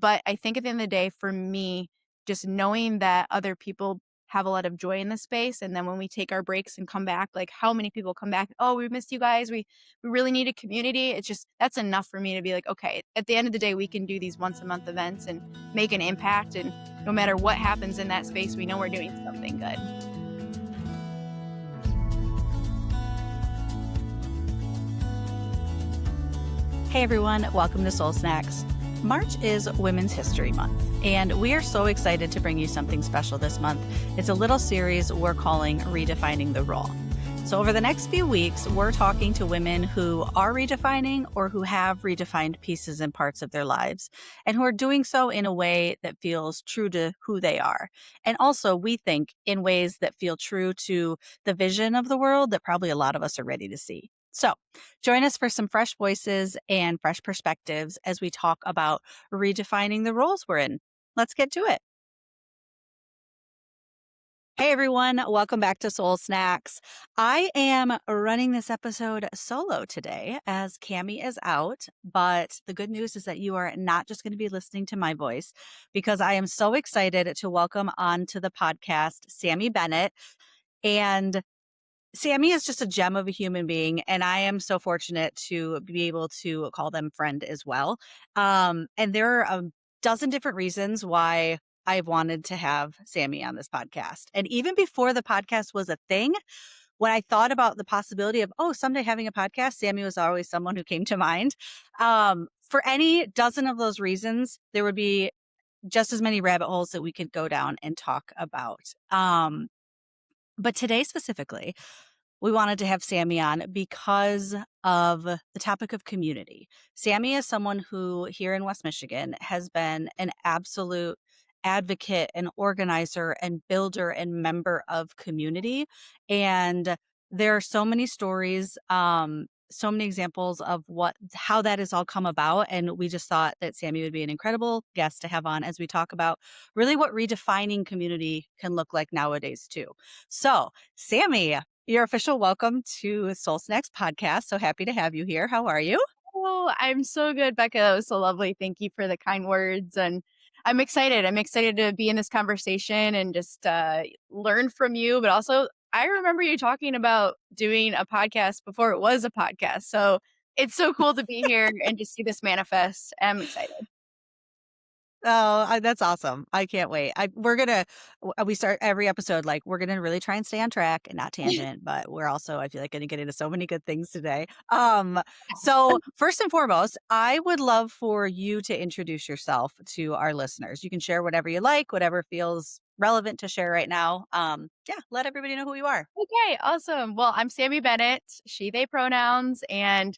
But I think at the end of the day, for me, just knowing that other people have a lot of joy in the space, and then when we take our breaks and come back, like how many people come back, "Oh, we missed you guys. We really need a community." It's just that's enough for me to be like, "Okay, at the end of the day, we can do these once a month events and make an impact, and no matter what happens in that space, we know we're doing something good." Hey everyone, welcome to Soul Snacks. March is Women's History Month, and we are so excited to bring you something special this month. It's a little series we're calling Redefining the Role. So over the next few weeks, we're talking to women who are redefining or who have redefined pieces and parts of their lives, and who are doing so in a way that feels true to who they are. And also, we think, in ways that feel true to the vision of the world that probably a lot of us are ready to see. So join us for some fresh voices and fresh perspectives as we talk about redefining the roles we're in. Let's get to it. Hey everyone, welcome back to Soul Snacks. I am running this episode solo today as Cammie is out, but the good news is that you are not just going to be listening to my voice, because I am so excited to welcome onto the podcast Sammie Bennett. And Sammie is just a gem of a human being, and I am so fortunate to be able to call them friend as well. And there are a dozen different reasons why I've wanted to have Sammie on this podcast. And even before the podcast was a thing, when I thought about the possibility of, someday having a podcast, Sammie was always someone who came to mind. For any dozen of those reasons, there would be just as many rabbit holes that we could go down and talk about. But today specifically, we wanted to have Sammie on because of the topic of community. Sammie is someone who here in West Michigan has been an absolute advocate and organizer and builder and member of community. And there are so many stories, so many examples of how that has all come about. And we just thought that Sammie would be an incredible guest to have on as we talk about really what redefining community can look like nowadays too. So Sammie, your official welcome to Soul Snacks podcast. So happy to have you here. How are you? Oh, I'm so good, Becca. That was so lovely. Thank you for the kind words. And I'm excited. I'm excited to be in this conversation and just learn from you. But also, I remember you talking about doing a podcast before it was a podcast. So it's so cool to be here and to see this manifest. I'm excited. That's awesome. I can't wait. We start every episode like we're going to really try and stay on track and not tangent, but we're also, I feel like, going to get into so many good things today. So first and foremost, I would love for you to introduce yourself to our listeners. You can share whatever you like, whatever feels relevant to share right now. Let everybody know who you are. Okay, awesome. Well, I'm Sammie Bennett, she, they pronouns, and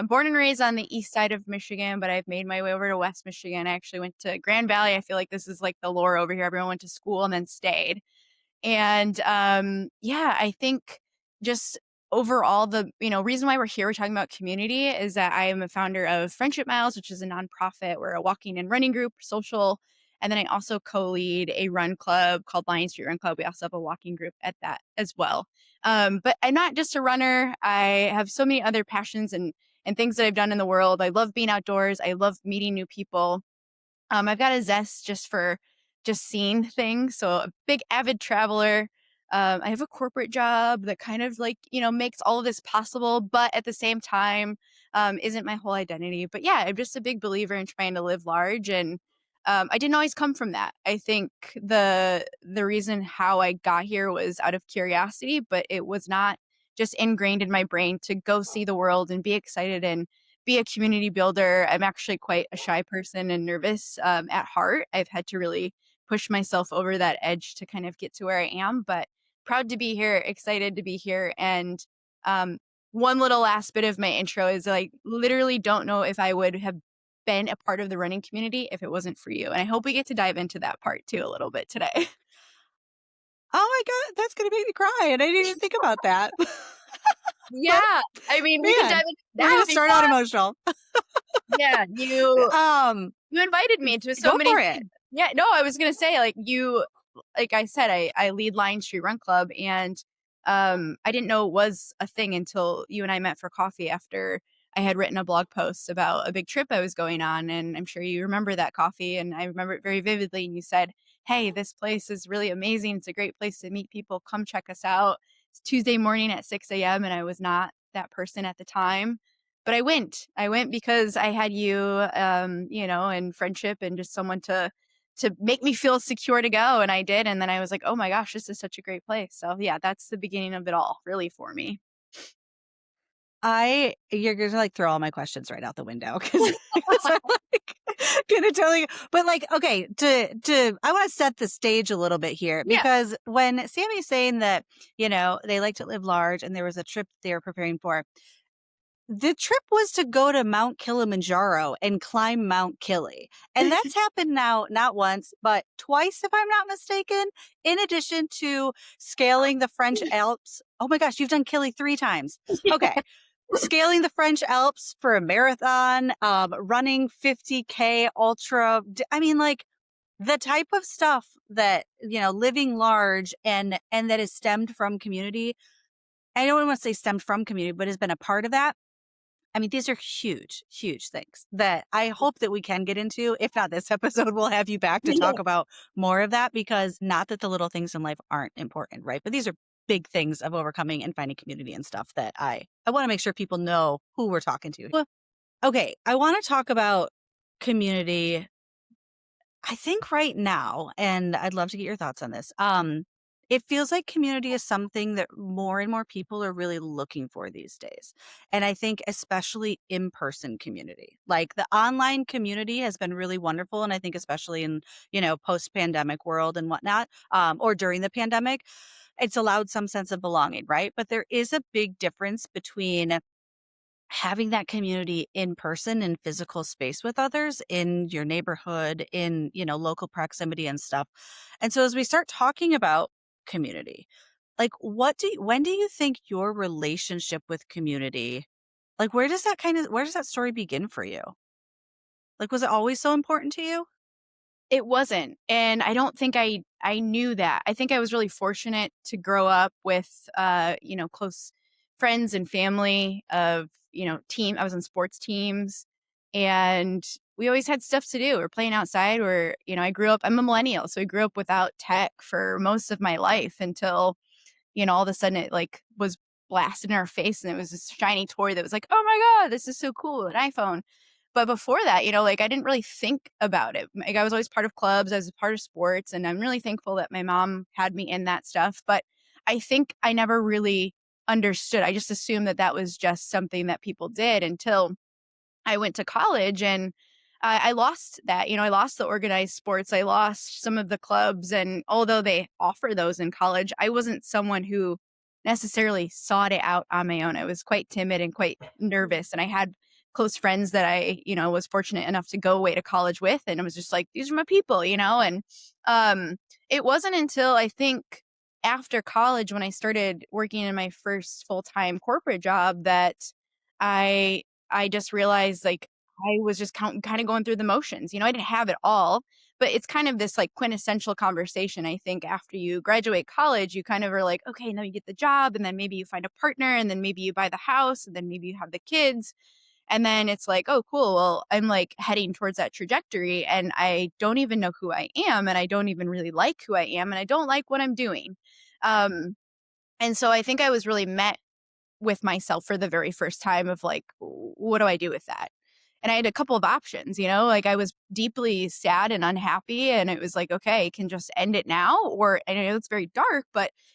born and raised on the east side of Michigan, but I've made my way over to West Michigan. I actually went to Grand Valley. I feel like this is like the lore over here. Everyone went to school and then stayed. And I think just overall, the reason why we're here, we're talking about community, is that I am a founder of Friendship Miles, which is a nonprofit. We're a walking and running group, social. And then I also co-lead a run club called Lyon Street Run Club. We also have a walking group at that as well. But I'm not just a runner. I have so many other passions and things that I've done in the world. I love being outdoors. I love meeting new people. I've got a zest just for just seeing things. So a big avid traveler. I have a corporate job that kind of makes all of this possible, but at the same time, isn't my whole identity. But yeah, I'm just a big believer in trying to live large. And I didn't always come from that. I think the reason how I got here was out of curiosity, but it was not just ingrained in my brain to go see the world and be excited and be a community builder. I'm actually quite a shy person and nervous at heart. I've had to really push myself over that edge to kind of get to where I am, but proud to be here, excited to be here. And one little last bit of my intro is like, literally don't know if I would have been a part of the running community if it wasn't for you. And I hope we get to dive into that part too a little bit today. Oh my God, that's going to make me cry. And I didn't even think about that. Yeah. I mean, we can dive into that. We're going to start out emotional. Yeah. You invited me to so go many for it. Yeah, no, I was going to say like I said, I lead Lyon Street Run Club, and I didn't know it was a thing until you and I met for coffee after I had written a blog post about a big trip I was going on, and I'm sure you remember that coffee, and I remember it very vividly. And you said, "Hey, this place is really amazing. It's a great place to meet people. Come check us out." It's Tuesday morning at 6 a.m., and I was not that person at the time, but I went. I went because I had you, and friendship, and just someone to make me feel secure to go, and I did. And then I was like, "Oh my gosh, this is such a great place." So yeah, that's the beginning of it all, really, for me. You're gonna, like, throw all my questions right out the window because I'm, like, gonna tell you but, like, okay, to I wanna set the stage a little bit here Yeah. because when Sammie's saying that, they like to live large and there was a trip they were preparing for, the trip was to go to Mount Kilimanjaro and climb Mount Kili, and that's happened now not once, but twice, if I'm not mistaken, in addition to scaling the French Alps. Oh my gosh, you've done Kili 3 times. Okay. Scaling the French Alps for a marathon, running 50K ultra. I mean, like, the type of stuff that, living large and that is stemmed from community. I don't want to say stemmed from community, but has been a part of that. I mean, these are huge, huge things that I hope that we can get into. If not this episode, we'll have you back to talk about more of that because not that the little things in life aren't important, right? But these are big things of overcoming and finding community and stuff that I want to make sure people know who we're talking to. Well, okay, I want to talk about community I think right now, and I'd love to get your thoughts on this. It feels like community is something that more and more people are really looking for these days. And I think especially in-person community. Like the online community has been really wonderful. And I think especially in, post-pandemic world and whatnot, or during the pandemic, it's allowed some sense of belonging, right? But there is a big difference between having that community in person in physical space with others in your neighborhood in local proximity and stuff. And so as we start talking about community, like when do you think your relationship with community, like where does that story begin for you? Like, was it always so important to you? It wasn't, and I don't think I knew that. I think I was really fortunate to grow up with, close friends and family of, team I was on sports teams, and we always had stuff to do. We're playing outside. I'm a millennial, so I grew up without tech for most of my life until, all of a sudden it, like, was blasted in our face, and it was this shiny toy that was like, "Oh my god, this is so cool, an iPhone." But before that, like, I didn't really think about it. Like, I was always part of clubs, I was a part of sports, and I'm really thankful that my mom had me in that stuff, but I think I never really understood. I just assumed that that was just something that people did until I went to college, and I lost that. I lost the organized sports. I lost some of the clubs. And although they offer those in college, I wasn't someone who necessarily sought it out on my own. I was quite timid and quite nervous. And I had close friends that I, was fortunate enough to go away to college with. And it was just like, these are my people. And um, it wasn't until I think after college when I started working in my first full time corporate job that I I just realized, like, I was just kinda going through the motions. I didn't have it all, but it's kind of this, like, quintessential conversation, I think, after you graduate college, you kind of are like, "Okay, now you get the job, and then maybe you find a partner, and then maybe you buy the house, and then maybe you have the kids." And then it's like, "Oh, cool, well, I'm, like, heading towards that trajectory, and I don't even know who I am, and I don't even really like who I am, and I don't like what I'm doing." Um, and so I think I was really met with myself for the very first time of like, what do I do with that? And I had a couple of options, like I was deeply sad and unhappy. And it was like, okay, I can just end it now. Or, and I know it's very dark,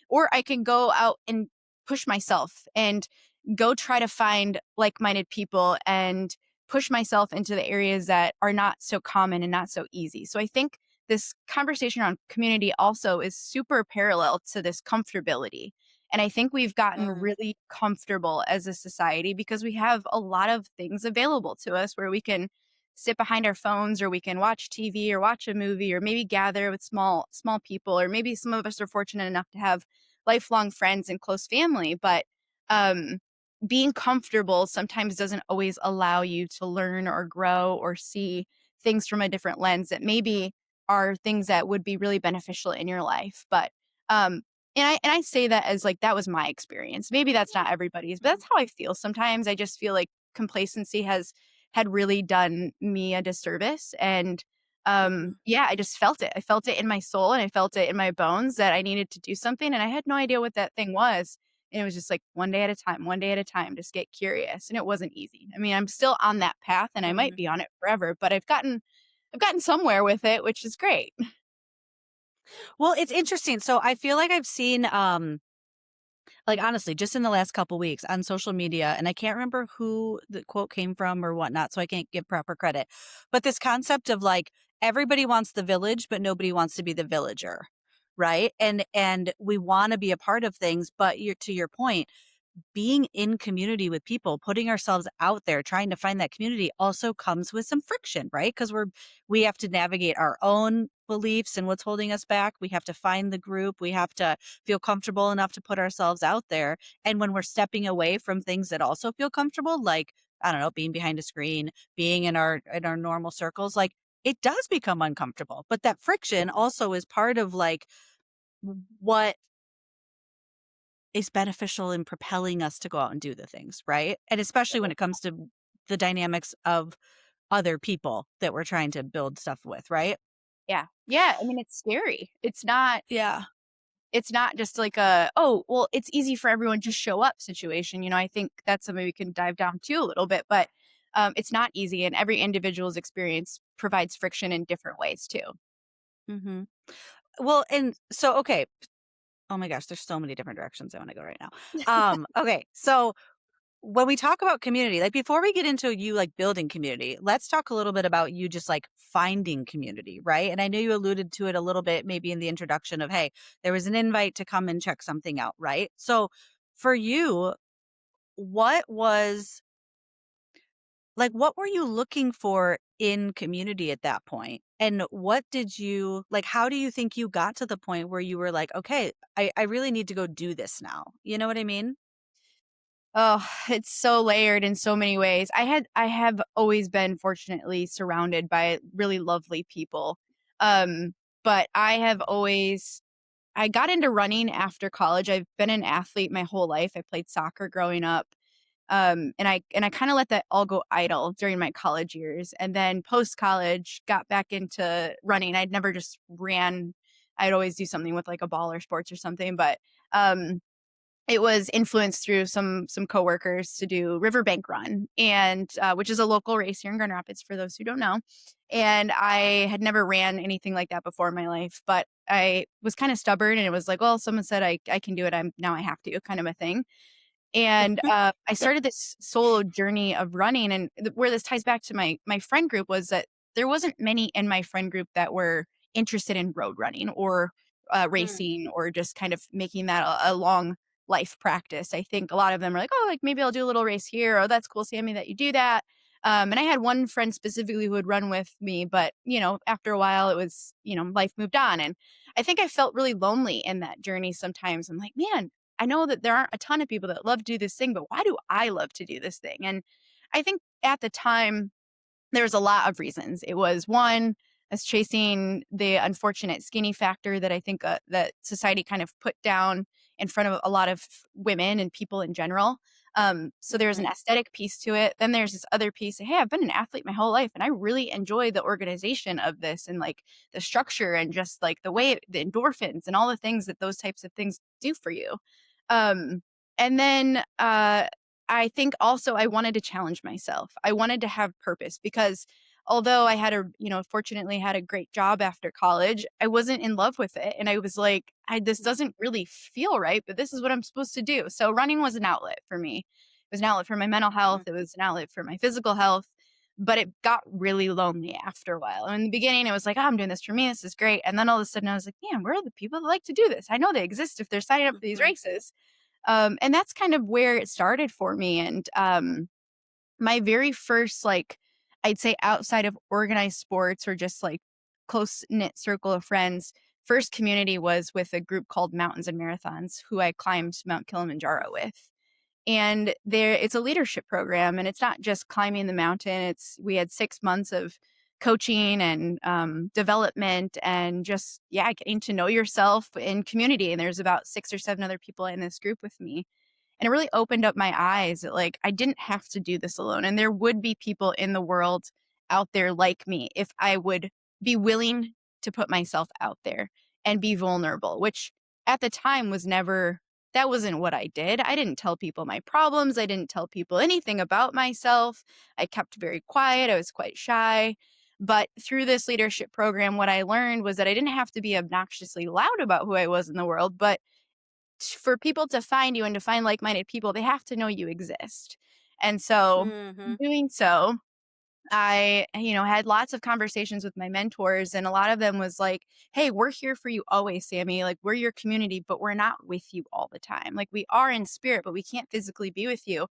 or I can go out and push myself and go try to find like minded people and push myself into the areas that are not so common and not so easy. So I think this conversation around community also is super parallel to this comfortability, and I think we've gotten really comfortable as a society because we have a lot of things available to us where we can sit behind our phones, or we can watch TV or watch a movie, or maybe gather with small people, or maybe some of us are fortunate enough to have lifelong friends and close family. But um, being comfortable sometimes doesn't always allow you to learn or grow or see things from a different lens that maybe are things that would be really beneficial in your life. But um, and I say that as, like, that was my experience. Maybe that's not everybody's, but that's how I feel sometimes. I just feel like complacency had really done me a disservice. And Mhm. yeah, I just felt it. I felt it in my soul and I felt it in my bones that I needed to do something. And I had no idea what that thing was. And it was just like one day at a time, one day at a time, just get curious. And it wasn't easy. I mean, I'm still on that path and I might Mhm. be on it forever, but I've gotten somewhere with it, which is great. Well, it's interesting. So I feel like I've seen, like, honestly, just in the last couple weeks on social media, and I can't remember who the quote came from or whatnot, so I can't give proper credit. But this concept of like everybody wants the village, but nobody wants to be the villager, right? And we want to be a part of things, but you're to your point, being in community with people, putting ourselves out there, trying to find that community also comes with some friction, right? Because we have to navigate our own beliefs and what's holding us back. We have to find the group. We have to feel comfortable enough to put ourselves out there. And when we're stepping away from things that also feel comfortable, like, I don't know, being behind a screen, being in our normal circles, like it does become uncomfortable. But that friction also is part of like what is beneficial in propelling us to go out and do the things, right? And especially when it comes to the dynamics of other people that we're trying to build stuff with, right? Yeah. Yeah, I mean, it's scary. Yeah. It's not just like a, "Oh, well, it's easy for everyone, just show up" situation. I think that's something we can dive down to a little bit, but, it's not easy, and every individual's experience provides friction in different ways too. Hmm. Well, and so, okay. Oh my gosh, there's so many different directions I want to go right now. Okay. So when we talk about community, like before we get into you like building community, let's talk a little bit about you just like finding community, right? And I know you alluded to it a little bit maybe in the introduction of, hey, there was an invite to come and check something out, right? So for you, what was like what were you looking for in community at that point? And what did you like how do you think you got to the point where you were like, okay, I really need to go do this now? You know what I mean? Oh, it's so layered in so many ways. I have always been fortunately surrounded by really lovely people. Um, but I got into running after college. I've been an athlete my whole life. I played soccer growing up. And I kinda let that all go idle during my college years, and then post-college, got back into running. I'd never just ran. I'd always do something with, like, a ball or sports or something, but, um, it was influenced through some coworkers to do Riverbank Run, and, which is a local race here in Grand Rapids for those who don't know, and I had never ran anything like that before in my life, but I was kinda stubborn, and it was like, "Well, someone said I can do it, now I have to," kind of a thing. And, I started this solo journey of running, and where this ties back to my friend group was that there wasn't many in my friend group that were interested in road running or, Mm, racing or just kind of making that a long life practice. I think a lot of them are like, "Oh, like, maybe I'll do a little race here," "Oh, that's cool, Sammy, that you do that." And I had one friend specifically who would run with me, but, after a while, it was life moved on, and I think I felt really lonely in that journey sometimes. I'm like, "Man, I know that there aren't a ton of people that love to do this thing, but why do I love to do this thing?" And I think at the time, there's a lot of reasons. It was one, as chasing the unfortunate skinny factor that I think that society kind of put down in front of a lot of women and people in general. So there's an mhm, aesthetic piece to it. Then there's this other piece. Hey, I've been an athlete my whole life, and I really enjoy the organization of this and like the structure and just like the endorphins and all the things that those types of things do for you. Um, and then I think also I wanted to challenge myself. I wanted to have purpose because although I had fortunately had a great job after college, I wasn't in love with it. And I was like, this doesn't really feel right, but this is what I'm supposed to do. So running was an outlet for me. It was an outlet for my mental health. mhm, It was an outlet for my physical health. But it got really lonely after a while. And in the beginning, it was like, oh, I'm doing this for me. This is great. And then all of a sudden, I was like, man, where are the people that like to do this? I know they exist if they're signing up for these mhm, races. And that's kind of where it started for me. And my very first, like, I'd say outside of organized sports or just like close knit circle of friends, first community was with a group called Mountains and Marathons, who I climbed Mount Kilimanjaro with. And it's a leadership program, and it's not just climbing the mountain. We had 6 months of coaching and development and just yeah getting to know yourself in community, and there's about six or seven other people in this group with me. And it really opened up my eyes that, like, I didn't have to do this alone. And there would be people in the world out there like me if I would be willing to put myself out there and be vulnerable, which at the time was never, that wasn't what I did. I didn't tell people my problems. I didn't tell people anything about myself. I kept very quiet. I was quite shy. But through this leadership program, what I learned was that I didn't have to be obnoxiously loud about who I was in the world, but for people to find you and to find like-minded people, they have to know you exist. And so Mhm. doing so, I, had lots of conversations with my mentors, and a lot of them was like, "Hey, we're here for you always, Sammie. Like, we're your community, but we're not with you all the time. Like, we are in spirit, but we can't physically be with you.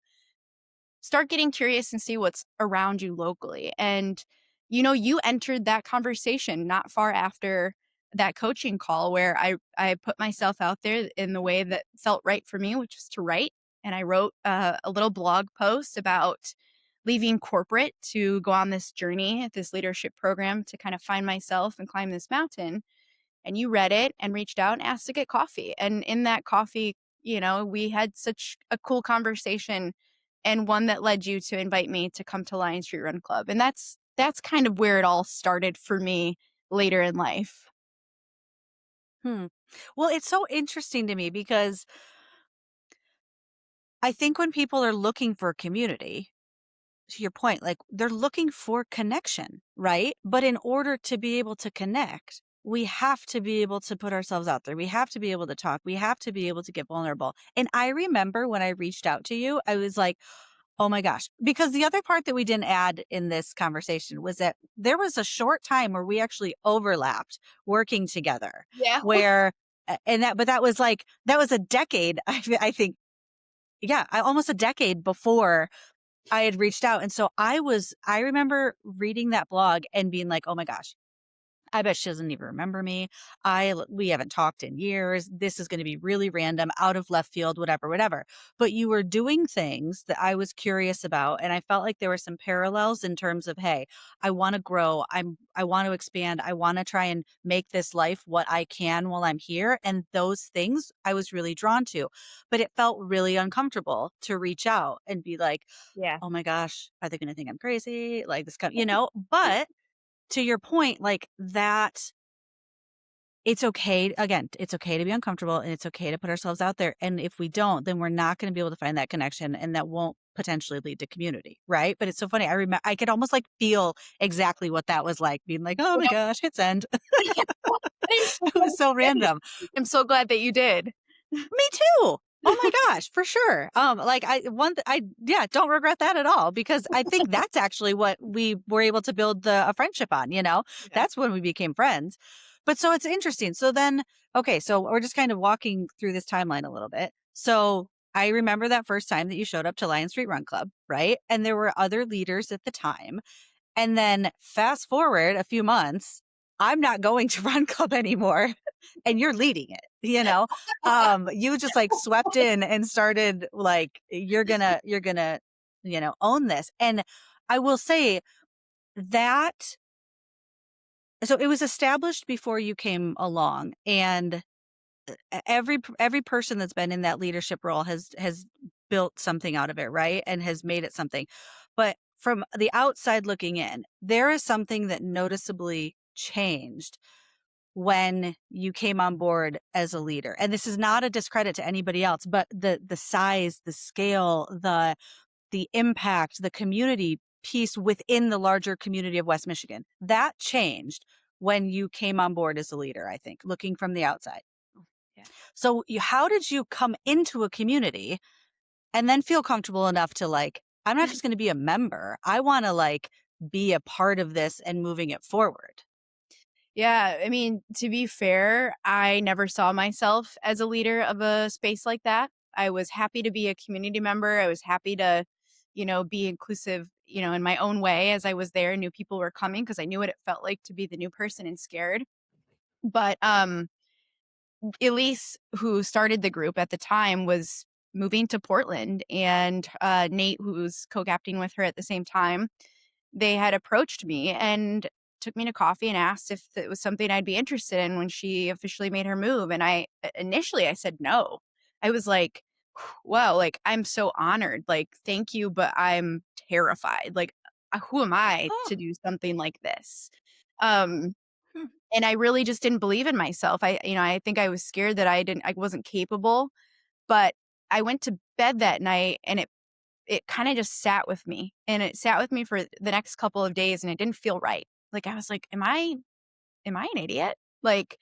Start getting curious and see what's around you locally." And, you entered that conversation not far after that coaching call where I put myself out there in the way that felt right for me, which was to write. And I wrote a little blog post about leaving corporate to go on this journey, this leadership program to kind of find myself and climb this mountain. And you read it and reached out and asked to get coffee. And in that coffee, we had such a cool conversation, and one that led you to invite me to come to Lyon Street Run Club. And that's kind of where it all started for me later in life. Hmm. Well, it's so interesting to me because I think when people are looking for community, to your point, like they're looking for connection, right? But in order to be able to connect, we have to be able to put ourselves out there. We have to be able to talk. We have to be able to get vulnerable. And I remember when I reached out to you, I was like, oh my gosh. Because the other part that we didn't add in this conversation was that there was a short time where we actually overlapped working together, Yeah. where, but that was like, that was a decade, I think. Yeah, almost a decade before I had reached out. And so I remember reading that blog and being like, oh my gosh, I bet she doesn't even remember me. We haven't talked in years. This is going to be really random, out of left field, whatever, whatever. But you were doing things that I was curious about. And I felt like there were some parallels in terms of, hey, I want to grow. I want to expand. I want to try and make this life what I can while I'm here. And those things I was really drawn to. But it felt really uncomfortable to reach out and be like, Yeah. oh my gosh, are they going to think I'm crazy? Like this, but to your point, like that, it's okay. Again, it's okay to be uncomfortable and it's okay to put ourselves out there. And if we don't, then we're not going to be able to find that connection and that won't potentially lead to community. Right. But it's so funny. I remember I could almost like feel exactly what that was like, being like, oh my Yep. gosh, hit send. I'm so It was glad so you did. random. I'm so glad that you did. Me too. Oh my gosh, for sure. Like yeah, don't regret that at all because I think that's actually what we were able to build a friendship on, you know? Yeah. That's when we became friends. But so it's interesting. So then, okay, so we're just kind of walking through this timeline a little bit. So I remember that first time that you showed up to Lyon Street Run Club, right? And there were other leaders at the time. And then fast forward a few months, I'm not going to Run Club anymore and you're leading it, you know? You just like swept in and started like, you're gonna, own this. And I will say that, so it was established before you came along and every person that's been in that leadership role has built something out of it, right? And has made it something. But from the outside looking in, there is something that noticeably changed when you came on board as a leader. And this is not a discredit to anybody else, but the size, the scale, the impact, the community piece within the larger community of West Michigan, that changed when you came on board as a leader, I think, looking from the outside. Yeah. So how did you come into a community and then feel comfortable enough to like, I'm not just going to be a member. I want to like be a part of this and moving it forward. Yeah, I mean, to be fair, I never saw myself as a leader of a space like that. I was happy to be a community member. I was happy to, be inclusive, in my own way as I was there, knew people were coming because I knew what it felt like to be the new person and scared. But Elise, who started the group at the time, was moving to Portland, and Nate, who's co-captaining with her at the same time, they had approached me and took me to coffee and asked if it was something I'd be interested in when she officially made her move. And initially I said no. I was like, wow, like, I'm so honored. Like, thank you, but I'm terrified. Like, who am I Oh. to do something like this? Um, Hmm. and I really just didn't believe in myself. I think I was scared that I wasn't capable, but I went to bed that night and it kind of just sat with me, and it sat with me for the next couple of days, and it didn't feel right. Like, I was like, am I an idiot? Like,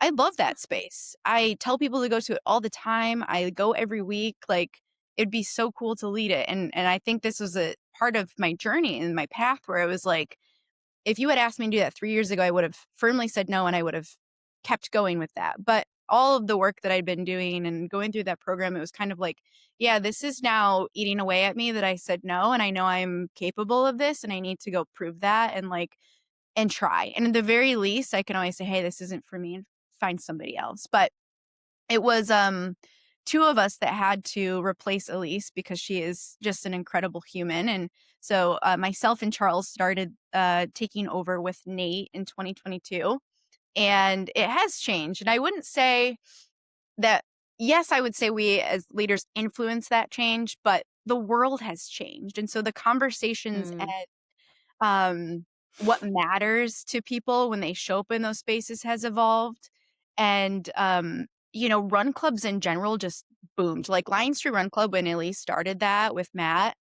I love that space. I tell people to go to it all the time. I go every week. Like, it'd be so cool to lead it. And I think this was a part of my journey and my path where it was like, if you had asked me to do that 3 years ago, I would have firmly said no, and I would have kept going with that. But all of the work that I'd been doing and going through that program, it was kind of like, yeah, this is now eating away at me that I said no. And I know I'm capable of this and I need to go prove that and try. And at the very least, I can always say, hey, this isn't for me, and find somebody else. But it was two of us that had to replace Elise because she is just an incredible human. And so myself and Charles started taking over with Nate in 2022. And it has changed. And I wouldn't say that, yes, I would say we as leaders influence that change, but the world has changed. And so the conversations Mm. um, what matters to people when they show up in those spaces has evolved. And, run clubs in general just boomed. Like Lyon Street Run Club, when Elise started that with Matt,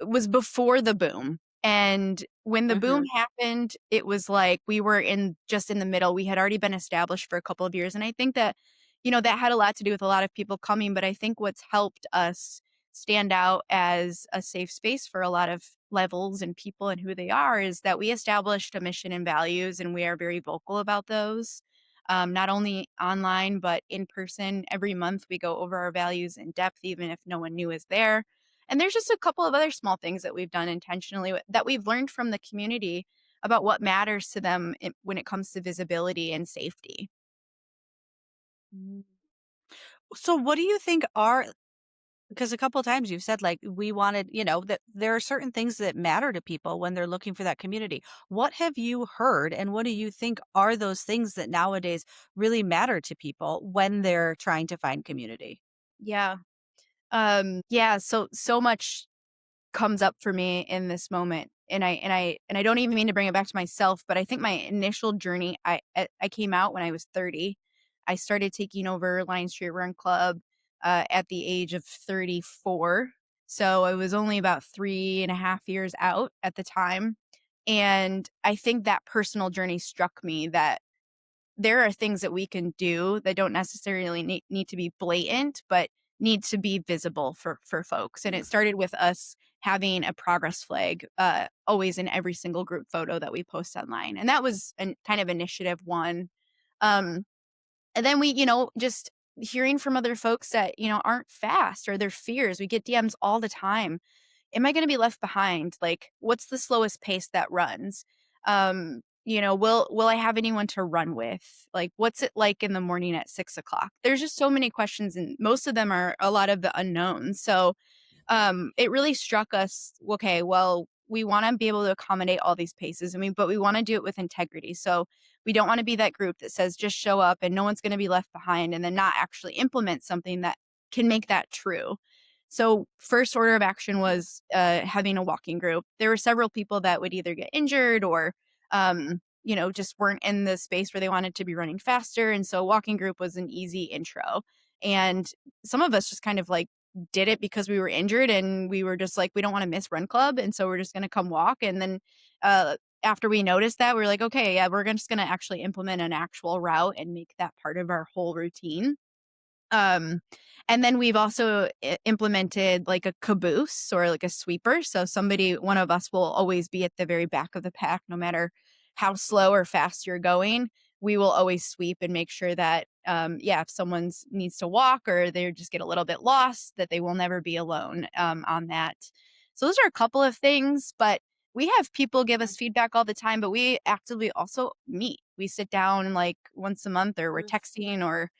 was before the boom. And when the boom Mhm. happened, it was like we were in the middle. We had already been established for a couple of years. And I think that, that had a lot to do with a lot of people coming. But I think what's helped us stand out as a safe space for a lot of levels and people and who they are is that we established a mission and values, and we are very vocal about those. Not only online, but in person. Every month we go over our values in depth, even if no one new is there. And there's just a couple of other small things that we've done intentionally that we've learned from the community about what matters to them when it comes to visibility and safety. Mm. So what do you think are, because a couple of times you've said like we wanted, that there are certain things that matter to people when they're looking for that community. What have you heard and what do you think are those things that nowadays really matter to people when they're trying to find community? Yeah. Yeah. So much comes up for me in this moment. And I don't even mean to bring it back to myself, but I think my initial journey, I came out when I was 30. I started taking over Lyon Street Run Club at the age of 34. So I was only about 3.5 years out at the time. And I think that personal journey struck me that there are things that we can do that don't necessarily need to be blatant, but need to be visible for folks. And it started with us having a progress flag always in every single group photo that we post online. And that was an kind of initiative one. Um, and then we, just hearing from other folks that, aren't fast or their fears. We get DMs all the time. Am I gonna be left behind? Like, what's the slowest pace that runs? Will I have anyone to run with? Like, what's it like in the morning at 6 o'clock? There's just so many questions, and most of them are a lot of the unknowns. So it really struck us, okay, well, we want to be able to accommodate all these paces. But we want to do it with integrity. So we don't want to be that group that says just show up and no one's going to be left behind and then not actually implement something that can make that true. So first order of action was having a walking group. There were several people that would either get injured or just weren't in the space where they wanted to be running faster. And so a walking group was an easy intro. And some of us just kind of like did it because we were injured and we were just like, we don't want to miss run club. And so we're just going to come walk. And then after we noticed that, we were like, okay, yeah, just going to actually implement an actual route and make that part of our whole routine. Um, and then we've also implemented like a caboose or like a sweeper. So one of us will always be at the very back of the pack, no matter how slow or fast you're going. We will always sweep and make sure that, if someone needs to walk or they just get a little bit lost, that they will never be alone on that. So those are a couple of things, but we have people give us feedback all the time, but we actively also meet. We sit down like once a month, or we're Mhm. texting, or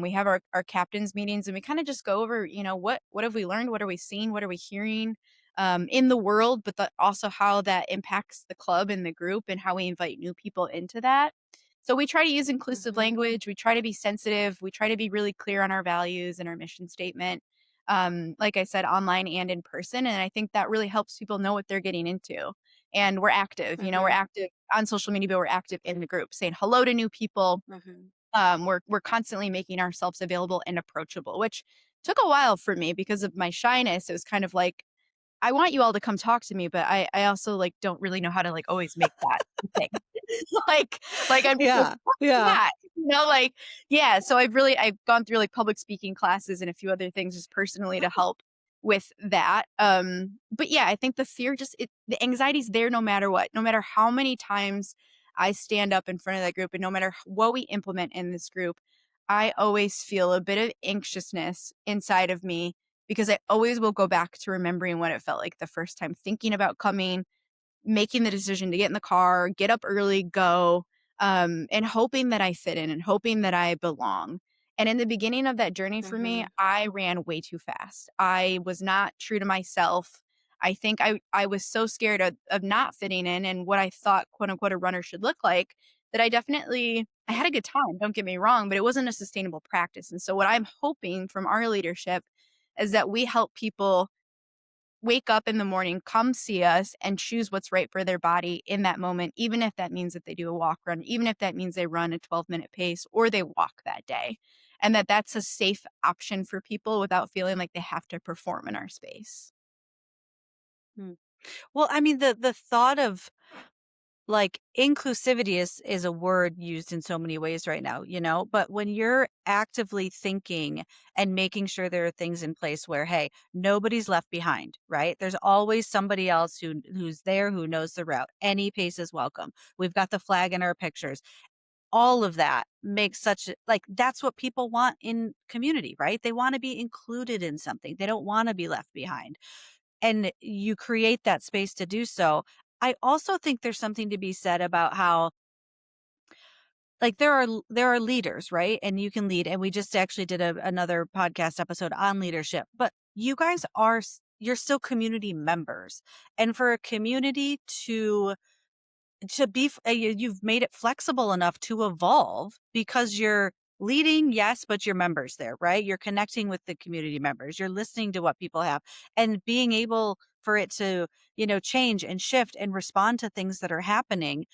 we have our captains meetings, and we kind of just go over, what have we learned? What are we seeing? What are we hearing in the world? But also how that impacts the club and the group and how we invite new people into that. So we try to use inclusive Mhm. language. We try to be sensitive. We try to be really clear on our values and our mission statement. like I said, online and in person. And I think that really helps people know what they're getting into. And we're active, we're Mhm. active on social media, but we're active in the group, saying hello to new people. Mhm. We're constantly making ourselves available and approachable, which took a while for me because of my shyness. It was kind of like, I want you all to come talk to me, but I also like don't really know how to like always make that a thing. like I'm just like, Yeah. "What is Yeah. that?" Like, yeah. So I've gone through like public speaking classes and a few other things just personally to help with that. But yeah, I think the fear the anxiety's there no matter what, no matter how many times I stand up in front of that group and no matter what we implement in this group, I always feel a bit of anxiousness inside of me because I always will go back to remembering what it felt like the first time thinking about coming, making the decision to get in the car, get up early, go, and hoping that I fit in and hoping that I belong. And in the beginning of that journey for me, Mhm. I ran way too fast. I was not true to myself. I think I was so scared of not fitting in and what I thought, quote unquote, a runner should look like that I had a good time, don't get me wrong, but it wasn't a sustainable practice. And so what I'm hoping from our leadership is that we help people wake up in the morning, come see us, and choose what's right for their body in that moment, even if that means that they do a walk run, even if that means they run a 12-minute pace or they walk that day. And that's a safe option for people without feeling like they have to perform in our space. Mm. Well, I mean, the thought of like inclusivity is a word used in so many ways right now, but when you're actively thinking and making sure there are things in place where, hey, nobody's left behind, right? There's always somebody else who's there, who knows the route. Any pace is welcome. We've got the flag in our pictures. All of that makes like that's what people want in community, right? They want to be included in something. They don't want to be left behind, and you create that space to do so. I also think there's something to be said about how, like, there are leaders, right? And you can lead, and we just actually did another podcast episode on leadership. But you guys you're still community members, and for a community to be you've made it flexible enough to evolve because you're leading, yes, but your members there, right? You're connecting with the community members, you're listening to what people have, and being able for it to change and shift and respond to things that are happening.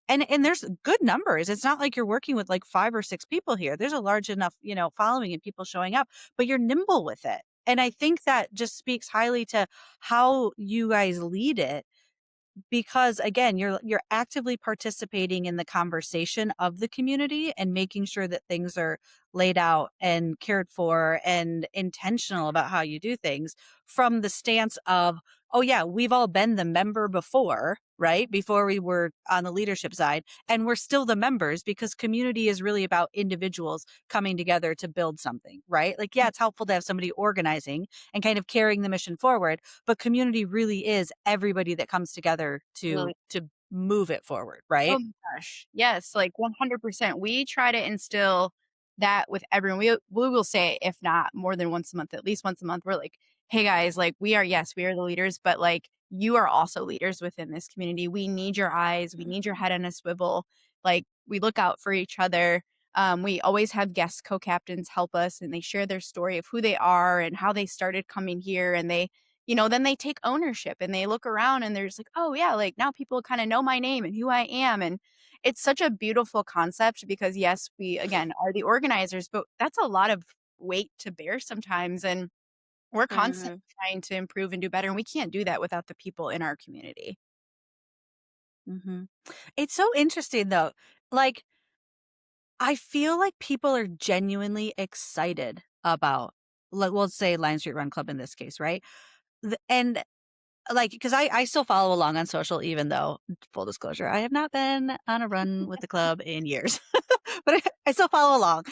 And there's good numbers. It's not like you're working with like 5 or 6 people here. There's a large enough following and people showing up, but you're nimble with it. And I think that just speaks highly to how you guys lead it, because again, you're actively participating in the conversation of the community and making sure that things are laid out and cared for and intentional about how you do things, from the stance of, oh yeah, we've all been the member before, right? Before we were on the leadership side, and we're still the members, because community is really about individuals coming together to build something, right? Like, yeah, it's helpful to have somebody organizing and kind of carrying the mission forward, but community really is everybody that comes together to move it forward, Oh right? my gosh. Yes, like 100%. We try to instill that with everyone. We will say, if not more than once a month, at least once a month, we're like, hey guys, like yes, we are the leaders, but like you are also leaders within this community. We need your eyes. We need your head on a swivel. Like we look out for each other. We always have guest co-captains help us and they share their story of who they are and how they started coming here. And then they take ownership and they look around and there's like, oh yeah, like now people kind of know my name and who I am. And it's such a beautiful concept because yes, we again are the organizers, but that's a lot of weight to bear sometimes. And we're constantly Mhm. trying to improve and do better. And we can't do that without the people in our community. Mhm. It's so interesting though. Like, I feel like people are genuinely excited about, like, we'll say Lyon Street Run Club in this case, right? And like, because I still follow along on social, even though, full disclosure, I have not been on a run with the club in years, but I still follow along.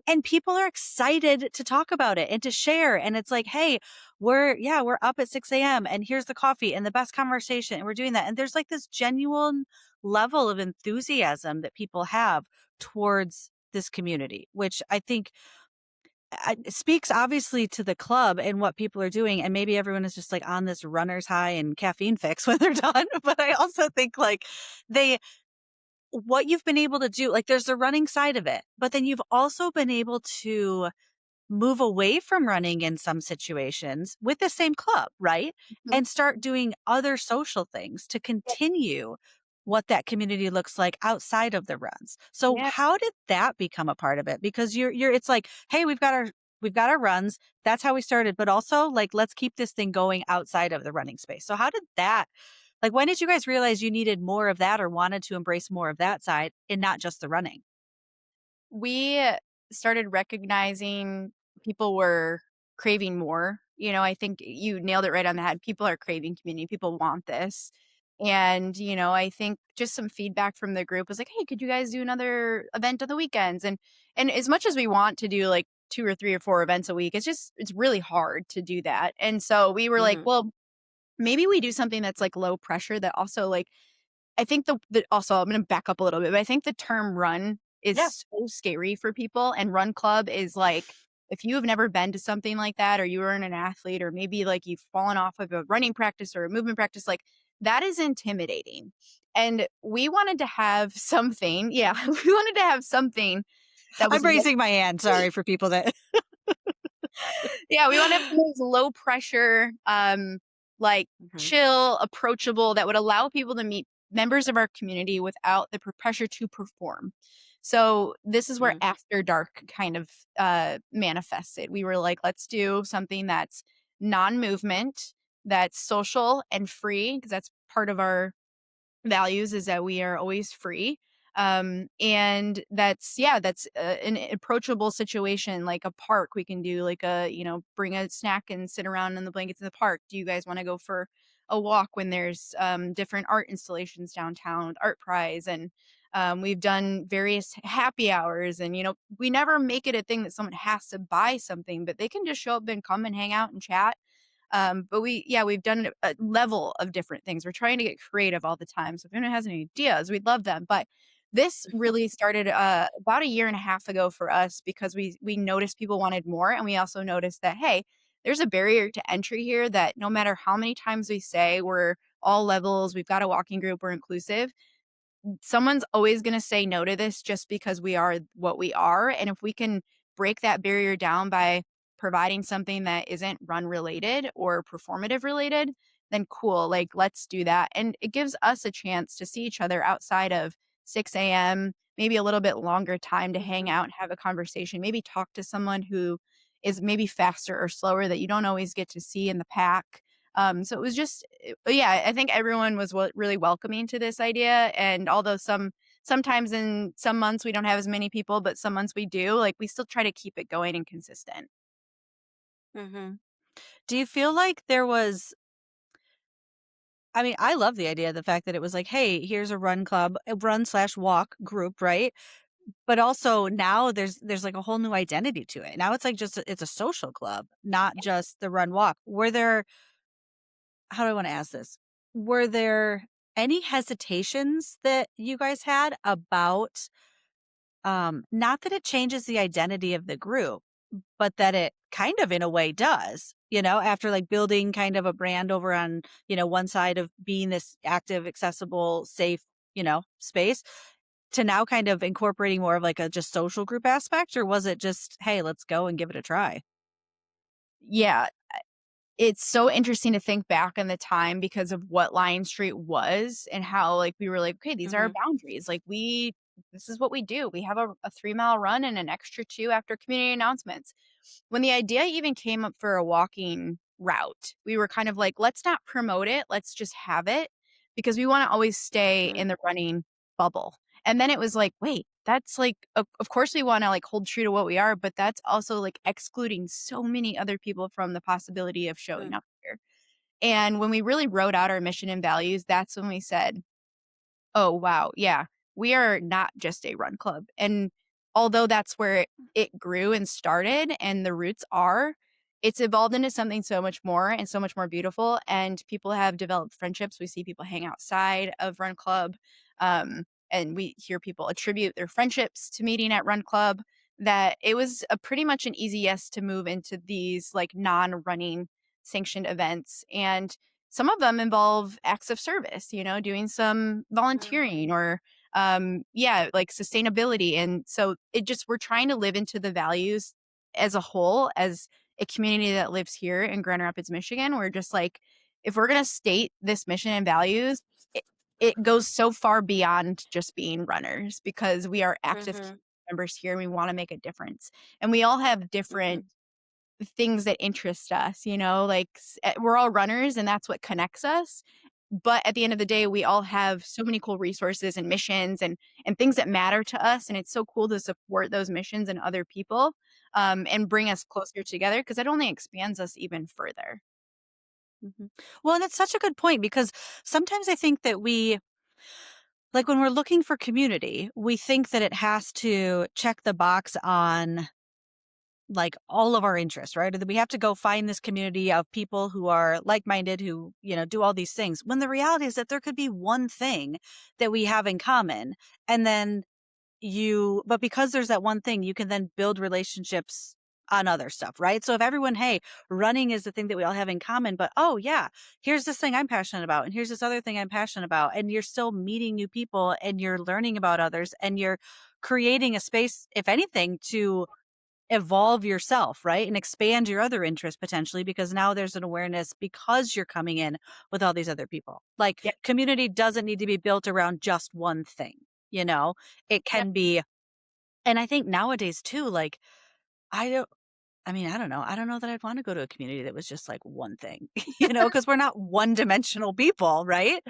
And people are excited to talk about it and to share. And it's like, hey, we're up at 6 a.m. and here's the coffee and the best conversation. And we're doing that. And there's like this genuine level of enthusiasm that people have towards this community, which I think it speaks obviously to the club and what people are doing. And maybe everyone is just like on this runner's high and caffeine fix when they're done. But I also think like they, what you've been able to do, like there's the running side of it, but then you've also been able to move away from running in some situations with the same club, right? Mhm. And start doing other social things to Yeah. continue what that community looks like outside of the runs. So Yeah. how did that become a part of it? Because you're it's like, hey, we've got our runs. That's how we started, but also like let's keep this thing going outside of the running space. So how did that like when did you guys realize you needed more of that or wanted to embrace more of that side and not just the running? We started recognizing people were craving more. I think you nailed it right on the head. People are craving community. People want this. And, I think just some feedback from the group was like, "Hey, could you guys do another event on the weekends?" And as much as we want to do like 2 or 3 or 4 events a week, it's really hard to do that. And so we were like, Mhm. "Well, maybe we do something that's like low pressure that also like." I think the also, I'm gonna back up a little bit, but I think the term run is Yeah. so scary for people, and run club is like, if you have never been to something like that, or you weren't an athlete, or maybe, like, you've fallen off of a running practice or a movement practice, like, that is intimidating, and we wanted to have something yeah, we wanted to have something that I'm was low. raising my hand. Sorry for people that Yeah, we wanna have those low pressure, like, Mhm. chill, approachable, that would allow people to meet members of our community without the pressure to perform. So, this is where Mhm. After Dark kind of, manifested. We were like, "Let's do something that's non-movement, that's social and free," because that's part of our values is that we are always free. And that's yeah, that's an approachable situation like a park. We can do like bring a snack and sit around in the blankets in the park. Do you guys want to go for a walk when there's different art installations downtown, art prize, and we've done various happy hours, and we never make it a thing that someone has to buy something, but they can just show up and come and hang out and chat. But we've done a level of different things. We're trying to get creative all the time. So if anyone has any ideas, we'd love them. But this really started about a year and a half ago for us because we noticed people wanted more, and we also noticed that hey, there's a barrier to entry here that no matter how many times we say we're all levels, we've got a walking group, we're inclusive, someone's always going to say no to this just because we are what we are. And if we can break that barrier down by providing something that isn't run related or performative related, then cool. Like, let's do that. And it gives us a chance to see each other outside of 6 a.m., maybe a little bit longer time to hang Mhm. out and have a conversation, maybe talk to someone who is maybe faster or slower that you don't always get to see in the pack. So it was just yeah, I think everyone was really welcoming to this idea, and although sometimes in some months we don't have as many people, but some months we do, like, we still try to keep it going and consistent. Mhm. Do you feel like there was I mean, I love the idea, the fact that it was like, "Hey, here's a run club, a run/walk group," right? But also now there's like a whole new identity to it. Now it's like just it's a social club, not just the run walk. Were there how do I want to ask this? Were there any hesitations that you guys had about not that it changes the identity of the group, but that it kind of in a way does, after like building kind of a brand over on, one side of being this active, accessible, safe, space to now kind of incorporating more of like a just social group aspect, or was it just, hey, let's go and give it a try? Yeah, it's so interesting to think back in the time because of what Lyon Street was and how, like, we were like, "Okay, these are our Mhm. boundaries." Like, this is what we do. We have a 3-mile run and an extra 2 after community announcements. When the idea even came up for a walking route, we were kind of like, "Let's not promote it, let's just have it," because we wanna always stay Mhm. in the running bubble. And then it was like, "Wait, that's like of course we wanna, like, hold true to what we are, but that's also, like, excluding so many other people from the possibility of showing Mm. up here." And when we really wrote out our mission and values, that's when we said, oh, wow. Yeah. We are not just a run club. And although that's where it grew and started and the roots are, it's evolved into something so much more and so much more beautiful. And people have developed friendships. We see people hang outside of Run Club. And we hear people attribute their friendships to meeting at Run Club. That it was a pretty much an easy yes to move into these like non-running sanctioned events. And some of them involve acts of service, doing some Mhm. volunteering or yeah, like sustainability. And so it just we're trying to live into the values as a whole, as a community that lives here in Grand Rapids, Michigan, we're just like, if we're gonna state this mission and values, it, it goes so far beyond just being runners because we are active Mhm. members here and we want to make a difference. And we all have different Mhm. things that interest us, like we're all runners and that's what connects us. But at the end of the day, we all have so many cool resources and missions and things that matter to us. And it's so cool to support those missions and other people and bring us closer together because it only expands us even further. Mhm. Well, and it's such a good point because sometimes I think that like when we're looking for community, we think that it has to check the box on like all of our interests, right? Or that we have to go find this community of people who are like-minded, who, do all these things. When the reality is that there could be one thing that we have in common. And then but because there's that one thing, you can then build relationships on other stuff, right? So if everyone, hey, running is the thing that we all have in common, but oh yeah, here's this thing I'm passionate about, and here's this other thing I'm passionate about, and you're still meeting new people and you're learning about others and you're creating a space, if anything, to evolve yourself, right? And expand your other interests potentially because now there's an awareness because you're coming in with all these other people. Like Yep. community doesn't need to be built around just one thing, you know? It Yep. can be, and I think nowadays too, like I don't I don't know. I don't know that I'd want to go to a community that was just like one thing, because we're not one-dimensional people, right?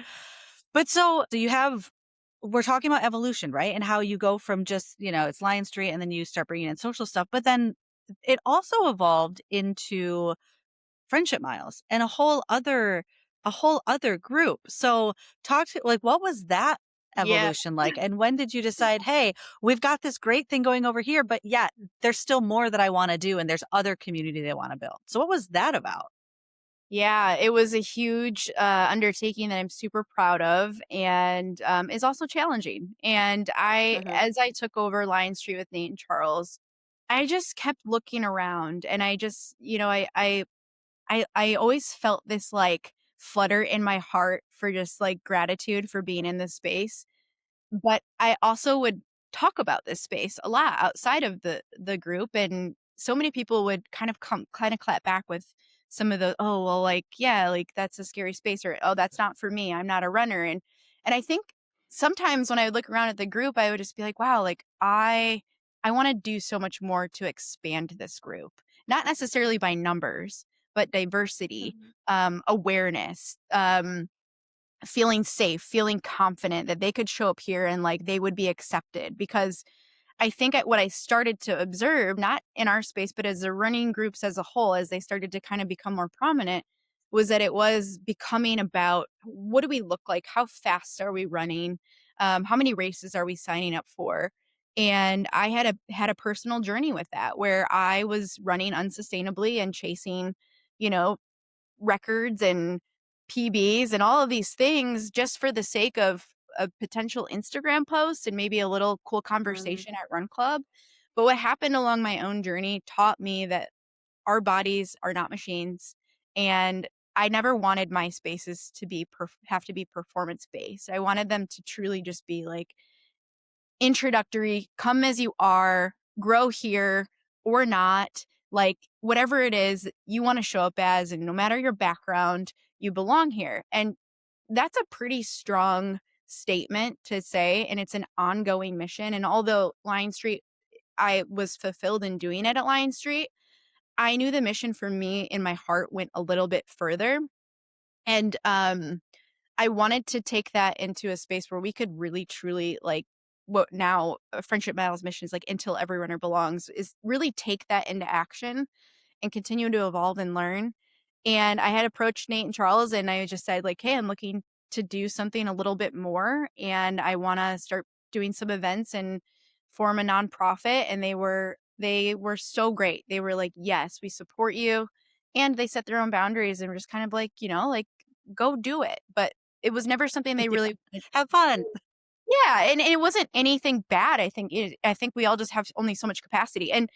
But so we're talking about evolution, right? And how you go from just, it's Lyon Street and then you start bringing in social stuff. But then it also evolved into friendship miles and a whole other group. So talk to like, what was that Yeah. evolution like? And when did you decide, hey, we've got this great thing going over here, but yet there's still more that I want to do and there's other community that I want to build. So what was that about? Yeah, it was a huge undertaking that I'm super proud of and is also challenging. And Mhm. as I took over Lion Street with Nate and Charles, I just kept looking around and I just, I always felt this like flutter in my heart for just like gratitude for being in this space. But I also would talk about this space a lot outside of the group, and so many people would kinda clap back with some of the, "Oh, well, like, yeah, like, that's a scary space," or, "Oh, that's not for me, I'm not a runner," and I think sometimes when I would look around at the group, I would just be like, "Wow, like, I wanna do so much more to expand this group." Not necessarily by numbers, but diversity, Mhm. awareness, feeling safe, feeling confident that they could show up here and like they would be accepted because I think what I started to observe, not in our space, but as the running groups as a whole, as they started to kind of become more prominent, was that it was becoming about what do we look like? How fast are we running? How many races are we signing up for? And I had a personal journey with that where I was running unsustainably and chasing, you know, records and PBs and all of these things just for the sake of a potential Instagram post and maybe a little cool Mhm. conversation at Run Club. But what happened along my own journey taught me that our bodies are not machines. And I never wanted my spaces to have to be performance based. I wanted them to truly just be like introductory, come as you are, grow here or not, like whatever it is you want to show up as, and no matter your background, you belong here. And that's a pretty strong statement to say. And it's an ongoing mission. And although Lion Street, I was fulfilled in doing it at Lion Street, I knew the mission for me in my heart went a little bit further. And I wanted to take that into a space where we could really truly like what now Friendship Miles mission is like until every runner belongs is really take that into action and continue to evolve and learn. And I had approached Nate and Charles and I just said like, "Hey, I'm looking to do something a little bit more and I want to start doing some events and form a nonprofit." And they were so great. They were like, "Yes, we support you." And they set their own boundaries and were just kind of like, like go do it. But it was never something they Yeah. really wanted. Have fun. Yeah, and it wasn't anything bad. I think we all just have only so much capacity, and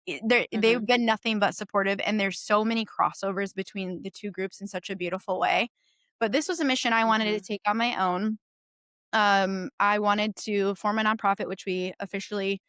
they've Mhm. been nothing but supportive, and there's so many crossovers between the 2 groups in such a beautiful way. But this was a mission I wanted to Mhm. take on my own. I wanted to form a nonprofit, which we officially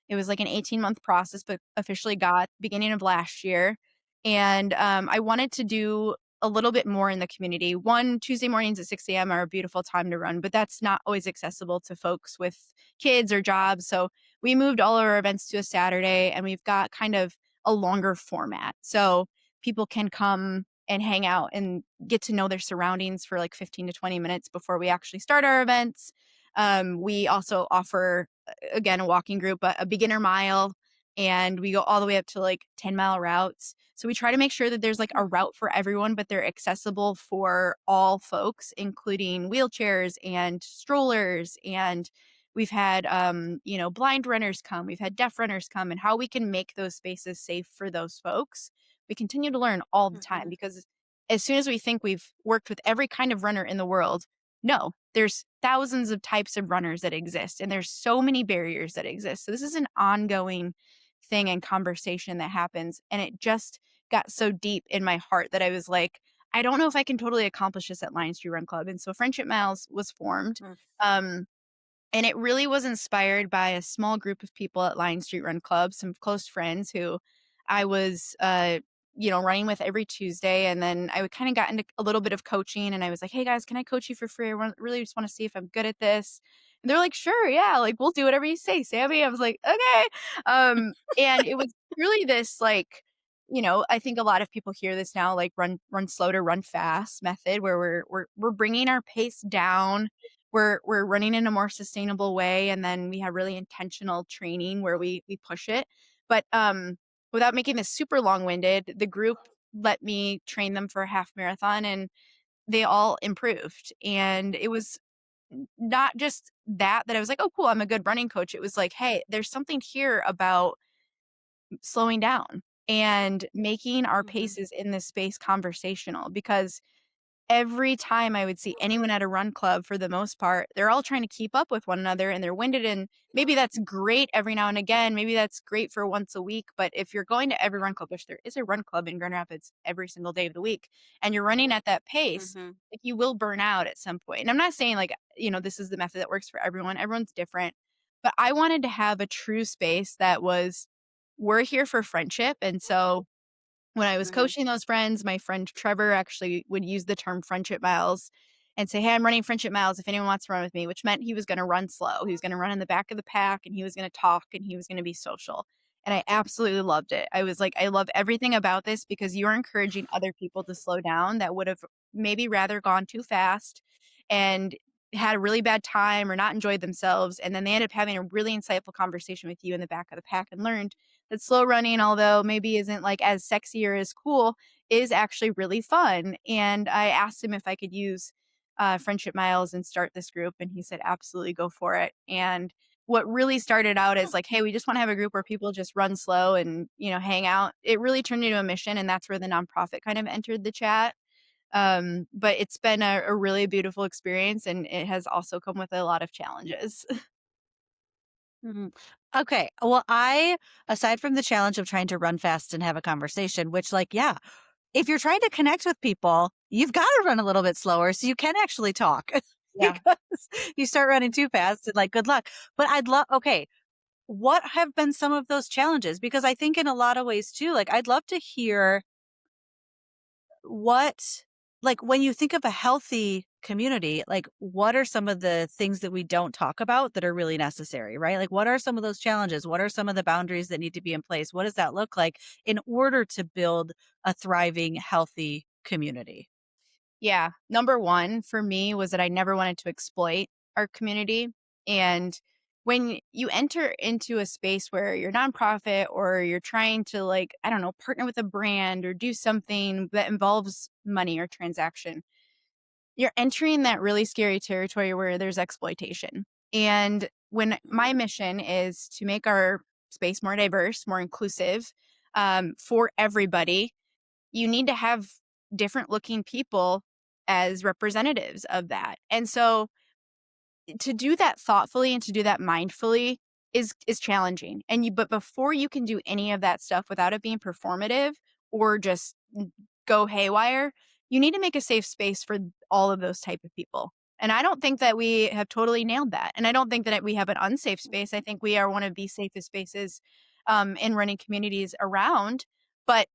It was like an 18-month process, but officially got beginning of last year. And I wanted to do a little bit more in the community. One, Tuesday mornings at 6 a.m. are a beautiful time to run, but that's not always accessible to folks with kids or jobs. So we moved all our events to a Saturday, and we've got kind of a longer format. So people can come and hang out and get to know their surroundings for like 15 to 20 minutes before we actually start our events. We also offer, again, a walking group, a beginner mile, and we go all the way up to like 10-mile routes. So we try to make sure that there's like a route for everyone, but they're accessible for all folks, including wheelchairs and strollers. And we've had, blind runners come, we've had deaf runners come, and how we can make those spaces safe for those folks. We continue to learn all the time Mhm. because as soon as we think we've worked with every kind of runner in the world, no, there's thousands of types of runners that exist, and there's so many barriers that exist. So this is an ongoing thing and conversation that happens. And it just got so deep in my heart that I was like, I don't know if I can totally accomplish this at Lyon Street Run Club. And so Friendship Miles was formed. Mm. Um, and it really was inspired by a small group of people at Lyon Street Run Club, some close friends who I was, running with every Tuesday. And then I would kind of got into a little bit of coaching, and I was like, hey guys, can I coach you for free? Really just want to see if I'm good at this. And they're like, sure, yeah, like we'll do whatever you say, Sammy. I was like, okay. And it was really this like, I think a lot of people hear this now, like run slow to run fast method, where we're bringing our pace down, we're running in a more sustainable way, and then we have really intentional training where we push it. But without making this super long-winded, the group let me train them for a half marathon, and they all improved. And it was not just that I was like, oh cool, I'm a good running coach. It was like, hey, there's something here about slowing down and making our Mhm. paces in this space conversational, because every time I would see anyone at a run club, for the most part, they're all trying to keep up with one another and they're winded. And maybe that's great every now and again. Maybe that's great for once a week. But if you're going to every run club, which there is a run club in Grand Rapids every single day of the week, and you're running at that pace, Mhm. like you will burn out at some point. And I'm not saying like, this is the method that works for everyone. Everyone's different. But I wanted to have a true space that was, we're here for friendship. And so when I was Mhm. coaching those friends, my friend Trevor actually would use the term friendship miles and say, hey, I'm running friendship miles if anyone wants to run with me, which meant he was going to run slow. He was going to run in the back of the pack, and he was going to talk, and he was going to be social. And I absolutely loved it. I was like, I love everything about this, because you're encouraging other people to slow down that would have maybe rather gone too fast and had a really bad time or not enjoyed themselves. And then they end up having a really insightful conversation with you in the back of the pack, and learned that slow running, although maybe isn't like as sexy or as cool, is actually really fun. And I asked him if I could use Friendship Miles and start this group, and he said, absolutely, go for it. And what really started out as like, hey, we just want to have a group where people just run slow and, hang out, it really turned into a mission. And that's where the nonprofit kind of entered the chat. But it's been a really beautiful experience, and it has also come with a lot of challenges. Mhm. Okay. Well, aside from the challenge of trying to run fast and have a conversation, which, like, yeah, if you're trying to connect with people, you've got to run a little bit slower so you can actually talk Yeah. because you start running too fast and, like, good luck. But okay, what have been some of those challenges? Because I think in a lot of ways too, like, I'd love to hear what, like, when you think of a healthy community, like, what are some of the things that we don't talk about that are really necessary, right? Like, what are some of those challenges? What are some of the boundaries that need to be in place? What does that look like in order to build a thriving, healthy community? Yeah. Number 1 for me was that I never wanted to exploit our community. And when you enter into a space where you're nonprofit, or you're trying to, like, I don't know, partner with a brand or do something that involves money or transaction, you're entering that really scary territory where there's exploitation. And when my Mhm. mission is to make our space more diverse, more inclusive, for everybody, you need to have different looking people as representatives of that. And so to do that thoughtfully and to do that mindfully is challenging. And but before you can do any of that stuff without it being performative or just go haywire, you need to make a safe space for all of those type of people. And I don't think that we have totally nailed that. And I don't think that we have an unsafe space. I think we are one of the safest spaces in running communities around. But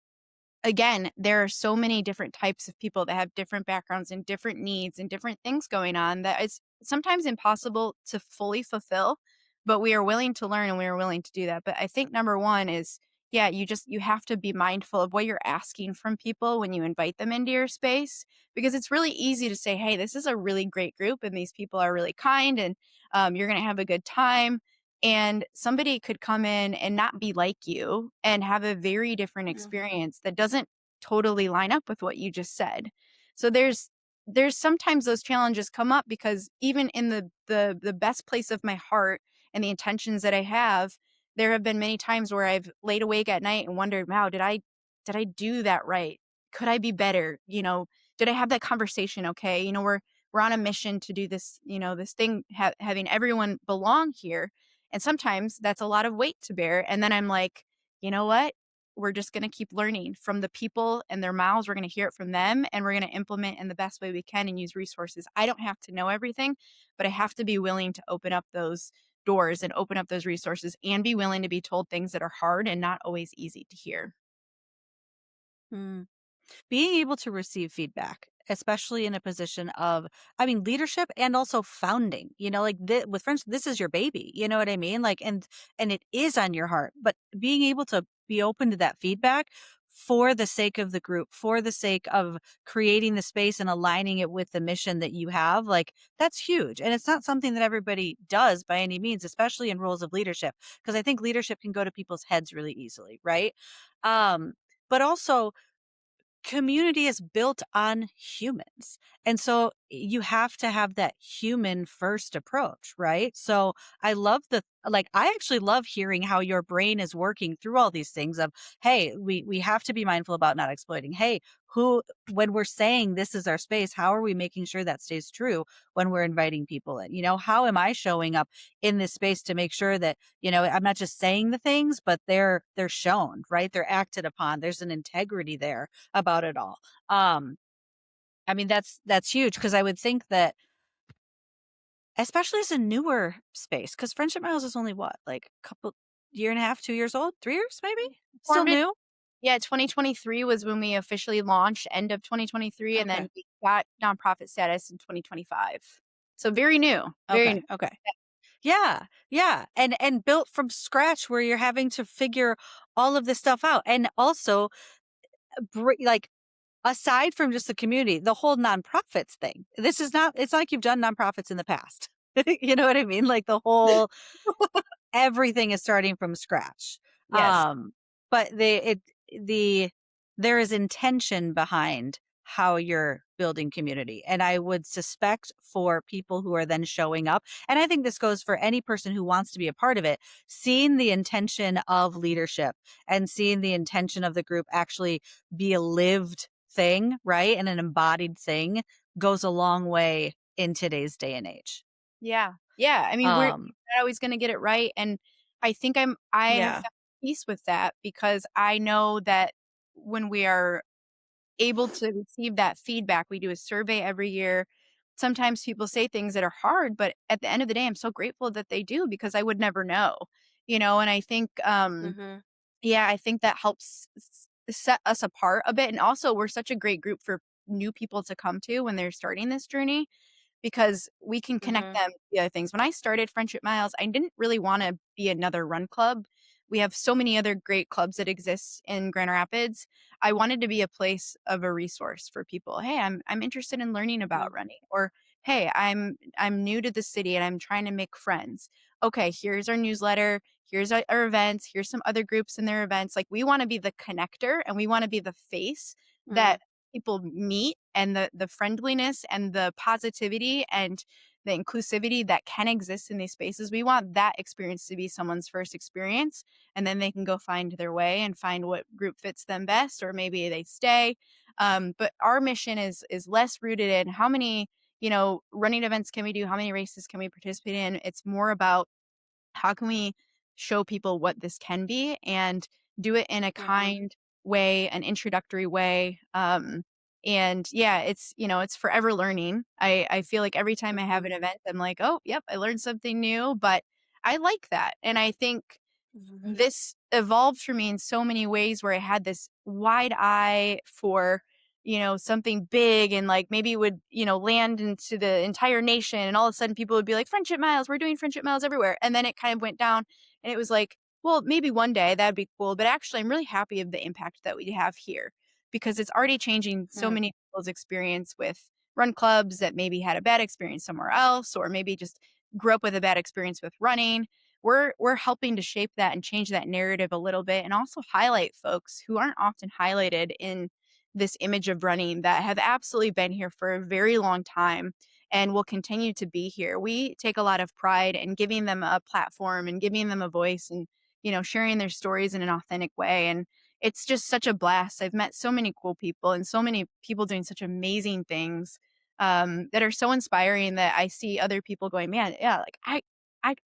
again, there are so many different types of people that have different backgrounds and different needs and different things going on that it's sometimes impossible to fully fulfill, but we are willing to learn and we are willing to do that. But I think number one is, yeah, you have to be mindful of what you're asking from people when you invite them into your space, because it's really easy to say, hey, this is a really great group and these people are really kind and you're going to have a good time. And somebody could come in and not be like you and have a very different Mhm. experience that doesn't totally line up with what you just said. So there's sometimes those challenges come up because even in the best place of my heart and the intentions that I have, there have been many times where I've laid awake at night and wondered, wow, did I do that right? Could I be better? Did I have that conversation okay? We're on a mission to do this, this thing, having everyone belong here, and sometimes that's a lot of weight to bear. And then I'm like, you know what? We're just going to keep learning from the people and their mouths. We're going to hear it from them and we're going to implement in the best way we can and use resources. I don't have to know everything, but I have to be willing to open up those doors and open up those resources and be willing to be told things that are hard and not always easy to hear. Mm. Being able to receive feedback, especially in a position of, I mean, leadership and also founding, like with friends, this is your baby, you know what I mean? Like, and it is on your heart, but being able to be open to that feedback for the sake of the group, for the sake of creating the space and aligning it with the mission that you have, like that's huge. And it's not something that everybody does by any means, especially in roles of leadership, because I think leadership can go to people's heads really easily, right? Um, but also community is built on humans. And so you have to have that human first approach, right? So I love I actually love hearing how your brain is working through all these things of, hey, we have to be mindful about not exploiting. Hey, who when we're saying this is our space, how are we making sure that stays true when we're inviting people in? How am I showing up in this space to make sure that, I'm not just saying the things, but they're shown, right? They're acted upon. There's an integrity there about it all. Um, I mean, that's huge because I would think that, especially as a newer space, because Friendship Miles is only what, like a couple year and a half, 2 years old, 3 years maybe, still Formed it, new. yeah, 2023 was when we officially launched, end of 2023, and Okay, then we got nonprofit status in 2025. So very new, very new. okay, okay, yeah, yeah, and built from scratch where you're having to figure all of this stuff out, and also like aside from just the community, the whole nonprofits thing. This is not. It's like you've done nonprofits in the past. You know what I mean? Like the whole everything is starting from scratch. Yes. Um, but the there is intention behind how you're building community. And I would suspect for people who are then showing up, and I think this goes for any person who wants to be a part of it, seeing the intention of leadership and seeing the intention of the group actually be a lived thing, right? And an embodied thing goes a long way in today's day and age. Yeah. Yeah. I mean, we're Um, not always gonna get it right, and I have yeah. found peace with that because I know that when we are able to receive that feedback, we do a survey every year. Sometimes people say things that are hard, but at the end of the day, I'm so grateful that they do because I would never know, and I think, Mhm. yeah, I think that helps set us apart a bit, and also we're such a great group for new people to come to when they're starting this journey because we can connect Mhm. them to the other things. When I started Friendship Miles, I didn't really wanna be another run club. We have so many other great clubs that exist in Grand Rapids. I wanted to be a place of a resource for people. "Hey, I'm interested in learning about Mhm. running," or, "Hey, I'm new to the city and I'm trying to make friends. Okay, here's our newsletter, here's our events, here's some other groups and their events." Like, we wanna be the connector and we wanna be the face Mhm. that people meet, and the friendliness and the positivity and the inclusivity that can exist in these spaces. We want that experience to be someone's first experience, and then they can go find their way and find what group fits them best, or maybe they stay. But our mission is less rooted in how many running events can we do, how many races can we participate in. It's more about how can we show people what this can be and do it in a Mhm. kind way, an introductory way. And yeah, it's forever learning. I feel like every time I have an Mhm. event, I'm like, oh, yep, I learned something new. But I like that. And I think Mhm. this evolved for me in so many ways where I had this wide eye for, something big and like maybe would, land into the entire nation. And all of a sudden people would be like, friendship miles, we're doing friendship miles everywhere. And then it kind of went down and it was like, well, maybe one day that'd be cool. But actually, I'm really happy of the impact that we have here because it's already changing so Mm. many people's experience with run clubs that maybe had a bad experience somewhere else or maybe just grew up with a bad experience with running. We're helping to shape that and change that narrative a little bit and also highlight folks who aren't often highlighted in this image of running that have absolutely been here for a very long time and will continue to be here. We take a lot of pride in giving them a platform and giving them a voice and sharing their stories in an authentic way, and it's just such a blast. I've met so many cool people and so many people doing such amazing things that are so inspiring that I see other people going, man, yeah, like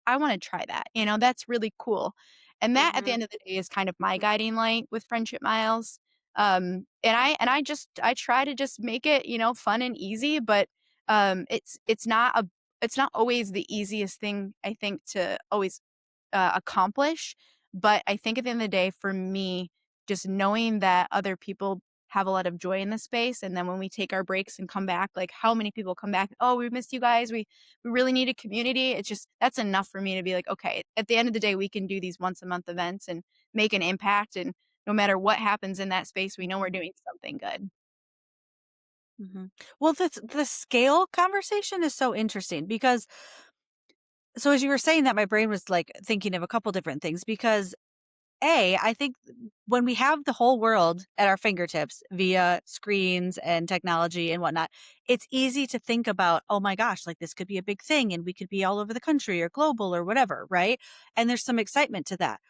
I wanna try that, that's really cool. And that at the Mhm. end of the day is kind of my guiding light with Friendship Miles. I try to just make it, fun and easy, but, it's not always the easiest thing, I think, to always accomplish. But I think at the end of the day, for me, just knowing that other people have a lot of joy in this space, and then when we take our breaks and come back, like how many people come back? Oh, we missed you guys. We really need a community. It's just that's enough for me to be like, okay, at the end of the day, we can do these once a month events and make an impact. And no matter what happens in that space, we know we're Mhm. doing something good. Mhm. Well, the scale conversation is so interesting because so as you were saying that, my brain was like thinking of a couple different things because I think when we have the whole world at our fingertips via screens and technology and whatnot, it's easy to think about, oh my gosh, like this could be a big thing and we could be all over the country or global or whatever, right? And there's some excitement to that.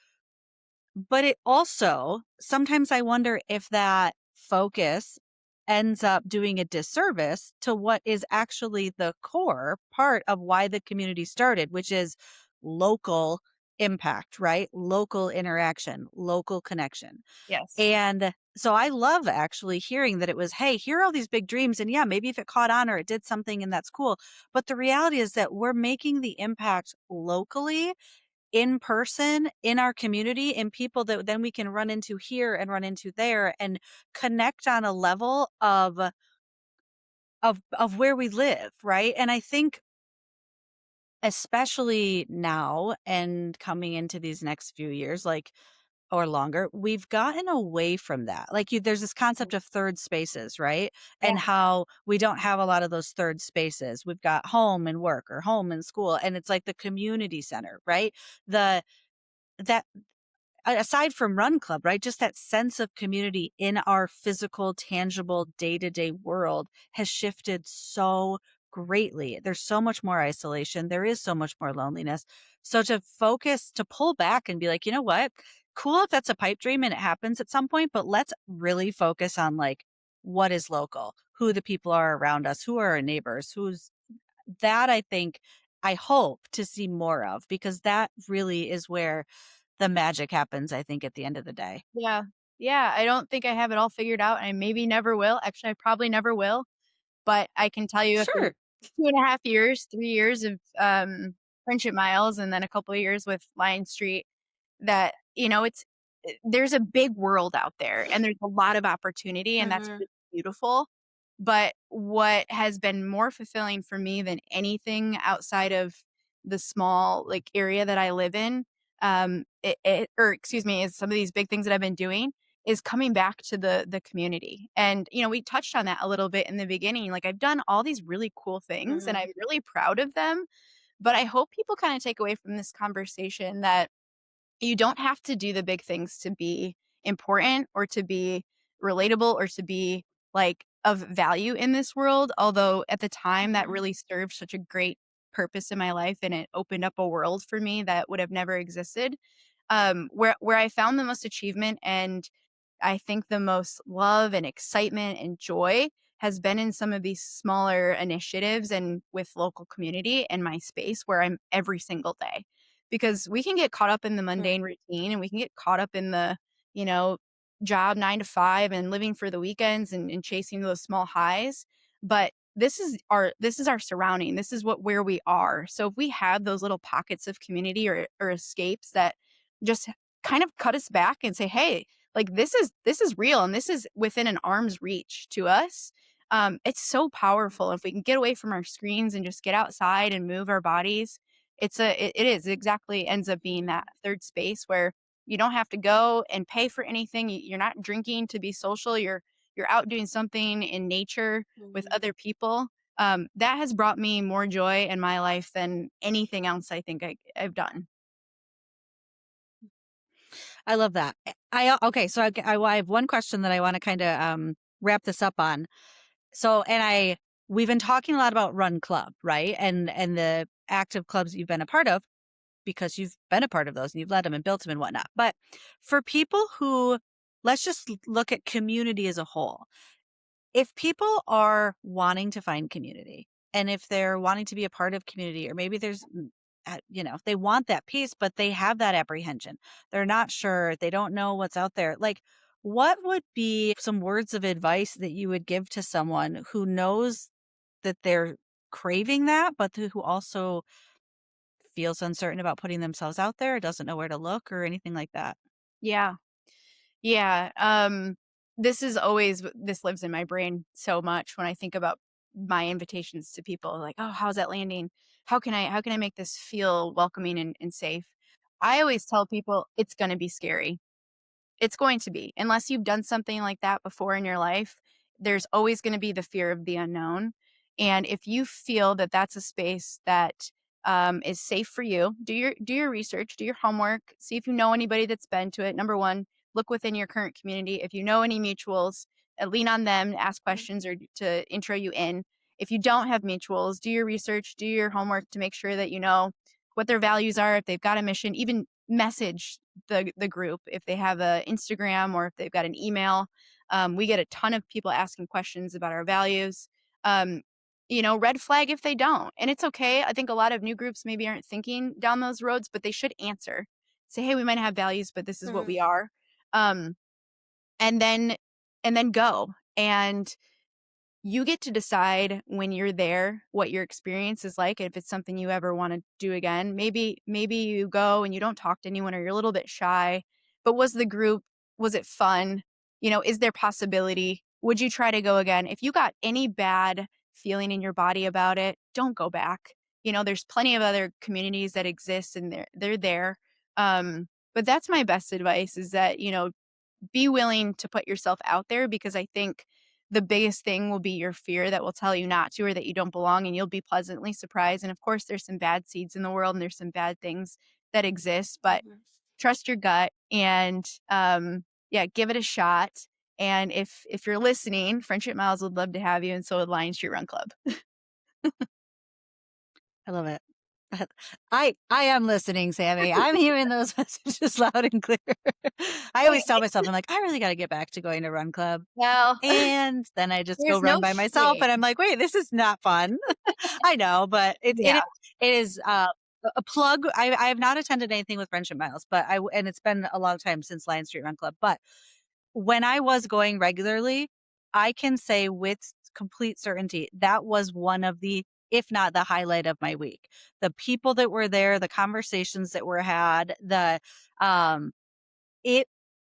But it also, sometimes I wonder if that focus ends up doing a disservice to what is actually the core part of why the community started, which is local impact, right? Local interaction, local connection. Yes. And so I love actually hearing that it was, hey, here are all these big dreams. And yeah, maybe if it caught on or it did something and that's cool. But the reality is that we're making the impact locally in person in our community and people that then we can run into here and run into there and connect on a level of where we live, right? And I think especially now and coming into these next few years like or longer, we've gotten away from that. Like there's this concept of third spaces, right? And Yes. how we don't have a lot of those third spaces. We've got home and work or home and school and it's like the community center, right? The that aside from Run Club, right? Just that sense of community in our physical, tangible, day to day world has shifted so greatly. There's so much more isolation. There is so much more loneliness. So to focus, to pull back and be like, you know what? Cool if that's a pipe dream and it happens at some point, but let's really focus on like what is local, who the people are around us, who are our neighbors, who's that I think I hope to see more of because that really is where the magic happens, I think, at the end of the day. Yeah. Yeah. I don't think I have it all figured out. And I maybe never will. Actually, I probably never will. But I can tell you after Sure. 2.5 years, 3 years of, Friendship Miles and then a couple of years with Lyon Street that, there's a big world out there and there's a lot of opportunity and that's Mhm, really beautiful. But what has been more fulfilling for me than anything outside of the small, like, area that I live in, or excuse me, is some of these big things that I've been doing is coming back to the community. And, we touched on that a little bit in the beginning. Like I've done all these really cool things and mhm, I'm really proud of them, but I hope people kind of take away from this conversation that you don't have to do the big things to be important or to be relatable or to be like of value in this world. Although at the time that mhm, really served such a great purpose in my life and it opened up a world for me that would have never existed. Where I found the most achievement and I think the most love and excitement and joy has been in some of these smaller initiatives and with local community in my space where I'm every single day. Because we can get caught up in the mm, mundane routine and we can get caught up in the, you know, job 9 to 5 and living for the weekends and chasing those small highs. But this is our surrounding. This is where we are. So if we have those little pockets of community or escapes that just kind of cut us back and say, hey, like this is real and this is within an arm's reach to us. It's so powerful if we can get away from our screens and just get outside and move our bodies. It exactly ends up being that third space where you don't have to go and pay for anything. You're not drinking to be social. You're out doing something in nature with Mhm. other people. That has brought me more joy in my life than anything else I think I've done. I love that. Okay, so I have one question that I want to kind of wrap this up on. So, we've been talking a lot about Run Club, right? And the active clubs you've been a part of because you've been a part of those and you've led them and built them and whatnot. But for people who, let's just look at community as a whole. If people are wanting to find community and if they're wanting to be a part of community, or maybe they want that piece, but they have that apprehension. They're not sure. They don't know what's out there. Like, what would be some words of advice that you would give to someone who knows that they're craving that, but who also feels uncertain about putting themselves out there, doesn't know where to look or anything like that? Yeah. Yeah, this lives in my brain so much when I think about my invitations to people, like, "Oh, how's that landing? How can I make this feel welcoming and safe?" I always tell people it's gonna be scary. It's going to be. Unless you've done something like that before in your life, there's always gonna be the fear of the unknown, and if you feel that that's a space that, is safe for you, do your research, do your homework, see if you know anybody that's been to it. Number 1, look within your current community. If you know any mutuals, lean on them to ask questions or to intro you in. If you don't have mutuals, do your research, do your homework to make sure that you know what their values are, if they've got a mission, even message the group if they have a Instagram or if they've got an email. We get a ton of people asking questions about our values. Um, red flag if they don't, and it's okay. I think a lot of new groups maybe aren't thinking down those roads, but they should answer. Say, hey, we might have values, but this is what we Mhm. are. Um, and then go. And you get to decide when you're there what your experience is like, if it's something you ever wanna do again. Maybe you go and you don't talk to anyone or you're a little bit shy, but was it fun? Is there possibility? Would you try to go again? If you got any bad feeling in your body about it, don't go back. There's plenty of other communities that exist and they're there. But that's my best advice is that, be willing to put yourself out there because I think the biggest thing will be your fear that will tell you not to or that you don't belong and you'll be pleasantly surprised. And of course, there's some bad seeds in the world and there's some bad things that exist, but Mhm. trust your gut and yeah, give it a shot. And if you're listening, Friendship Miles would love to have you, and so would Lyon Street Run Club. I love it. I am listening, Sammie. I'm hearing those messages loud and clear. I always tell Okay. myself, I'm like, I really got to get back to going to Run Club. Well, And then I just go there's run no by myself shame. and I'm like, wait, this is not fun. I know, but Yeah. it is a plug. I have not attended anything with Friendship Miles, but and it's been a long time since Lion Street Run Club. But when I was going regularly, I can say with complete certainty that was one of the, if not the highlight of my week. The people that were there, the conversations that were had, um, it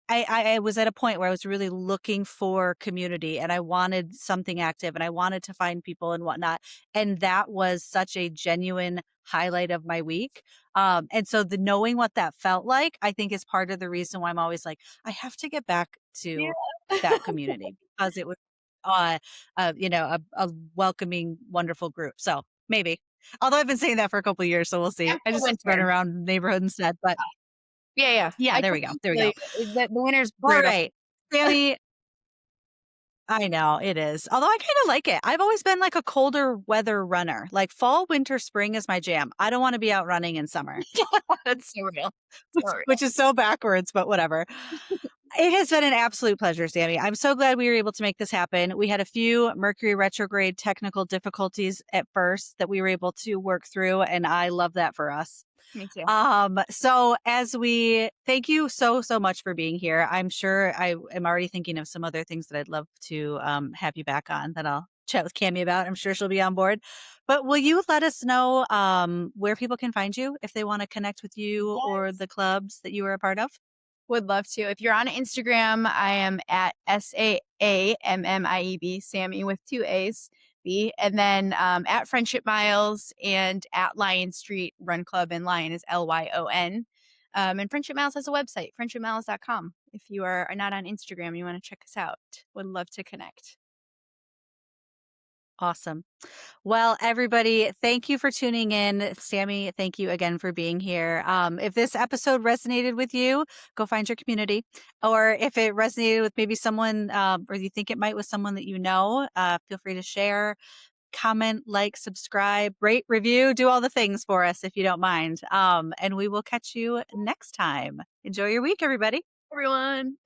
I was at a point where I was really looking for community and I wanted something active and I wanted to find people and whatnot. And that was such a genuine highlight of my week. And so the knowing what that felt like, I think is part of the reason why I'm always like, I have to get back Yeah. to that community because it was a welcoming, wonderful group. So maybe. Although I've been saying that for a couple of years, so we'll see. I After just run winter. around the neighborhood instead. But Yeah, yeah. yeah, I there we go. totally There we feel go. you. The winter's All brutal. right. Sammy, I know it is. Although I kind of like it. I've always been like a colder weather runner. Like fall, winter, spring is my jam. I don't want to be out running in summer, That's so real. So real. which is so backwards, but whatever. It has been an absolute pleasure, Sammie. I'm so glad we were able to make this happen. We had a few Mercury retrograde technical difficulties at first that we were able to work through, and I love that for us. Me too. So as we thank you so much for being here. I'm sure I am already thinking of some other things that I'd love to have you back on that I'll chat with Cammie about. I'm sure she'll be on board. But will you let us know where people can find you if they want to connect with you or Yes. the clubs that you are a part of? Would love to. If you're on Instagram, I am at SAAMMIEB, Sammie with two A's, B, and then at Friendship Miles and at Lyon Street Run Club, and Lyon is Lyon. And Friendship Miles has a website, friendshipmiles.com. If you are not on Instagram and you want to check us out, would love to connect. Awesome. Well, everybody, thank you for tuning in. Sammie, thank you again for being here. If this episode resonated with you, go find your community. Or if it resonated with maybe someone, or you think it might with someone that you know, feel free to share, comment, like, subscribe, rate, review, do all the things for us if you don't mind. And we will catch you next time. Enjoy your week, everybody. Everyone.